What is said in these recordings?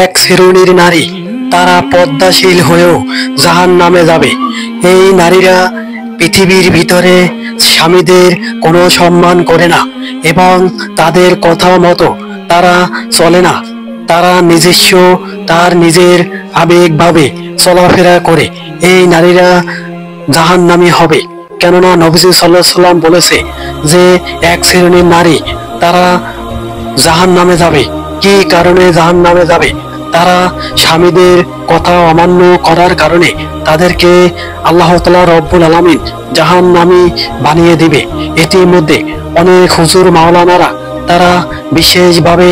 এক শ্রেণীর নারী, তারা পদ্মাশীল হয়েও জাহান্নামে যাবে। এই নারীরা পৃথিবীর ভিতরে স্বামীদের কোনো সম্মান করে না এবং তাদের কথা মতো তারা চলে না। তারা নিজস্ব তার নিজের আবেগভাবে চলাফেরা করে। এই নারীরা জাহান্নামী হবে। কেননা নবীজি সাল্লাল্লাহু আলাইহি সাল্লাম বলেছে যে এক শ্রেণীর নারী, তারা জাহান্নামে যাবে। কি কারণে জাহান্নামে যাবে? তারা স্বামীদের কথা অমান্য করার কারণে তাদেরকে আল্লাহ তাআলা রব্বুল আলামিন জাহান্নামী বানিয়ে দিবে। এটির মধ্যে অনেক হুজুর মাওলানারা তারা বিশেষভাবে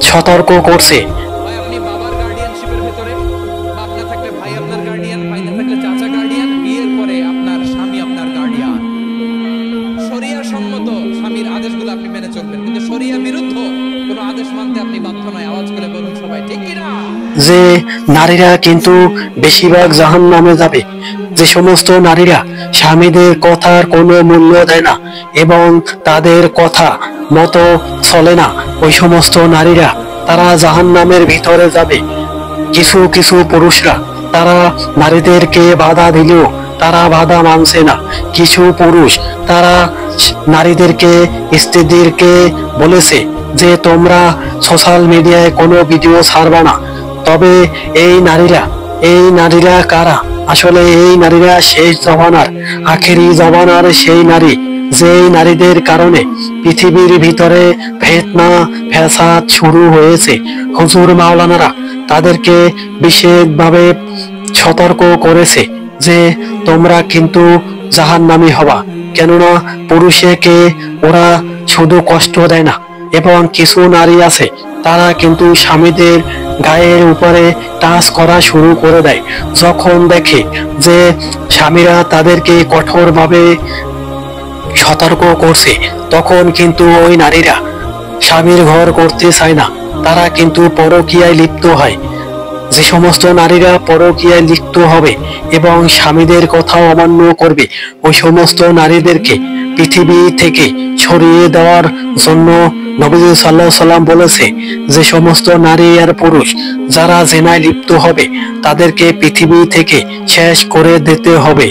সতর্ক করছে। ভাই আপনি বাবার গার্ডিয়ানশিপের ভেতরে, বাপ না থাকলে ভাই আপনার গার্ডিয়ান, ভাই না থাকলে চাচা গার্ডিয়ান, বিয়ের পরে আপনার স্বামী আপনার গার্ডিয়ান। শরিয়া সম্মত স্বামীর আদেশগুলো আপনি মেনে চলবেন, কিন্তু শরিয়া বিরুদ্ধ কোনো আদেশ মানতে আপনি বাধ্য নয়। আওয়াজ করে বলুন সবাই, ঠিক কি না? যে নারীরা কিন্তু বেশিরভাগ জাহান্নামে যাবে, যে সমস্ত নারীরা স্বামীদের কথার কোনো মূল্য দেয় না এবং তাদের কথা মতো চলে না, ওই সমস্ত নারীরা তারা জাহান্নামের ভিতরে যাবে। কিছু কিছু পুরুষরা তারা নারীদেরকে বাধা দিলেও তারা বাধা মানছে না। কিছু পুরুষ তারা নারীদেরকে, স্ত্রীদেরকে বলেছে যে তোমরা সোশ্যাল মিডিয়ায় কোনো ভিডিও ছাড়বা না। তবে এই নারীরা কারা? আসলে এই নারীরা শেষ জমানার, আখেরি জমানার সেই নারী, যেই নারীদের কারণে পৃথিবীর ভিতরে ফিতনা ফ্যাসাদ শুরু হয়েছে। হুজুর মাওলানারা তাদেরকে বিশেষভাবে সতর্ক করেছে যে তোমরা কিন্তু জাহান্নামী হবা। কেননা পুরুষকে ওরা শুধু কষ্ট দেয় না, এবং কিছু নারী আছে তারা কিন্তু স্বামীদের গায়ের উপরে টাচ করা শুরু করে দেয়। যখন দেখে যে স্বামীরা তাদেরকে কঠোরভাবে সতর্ক করছে, তখন কিন্তু ওই নারীরা স্বামীর ঘর করতে চায় না, তারা কিন্তু পরকীয়ায় লিপ্ত হয়। যে সমস্ত নারীরা পরকীয়ায় লিপ্ত হবে এবং স্বামীদের কথা অমান্য করবে, ওই সমস্ত নারীদেরকে পৃথিবী থেকে ছড়িয়ে দেওয়ার জন্য নবীজি সাল্লাল্লাহু আলাইহি সাল্লাম বলেছে যে সমস্ত নারী আর পুরুষ যারা জেনায় লিপ্ত হবে তাদেরকে পৃথিবী থেকে শেষ করে দিতে হবে।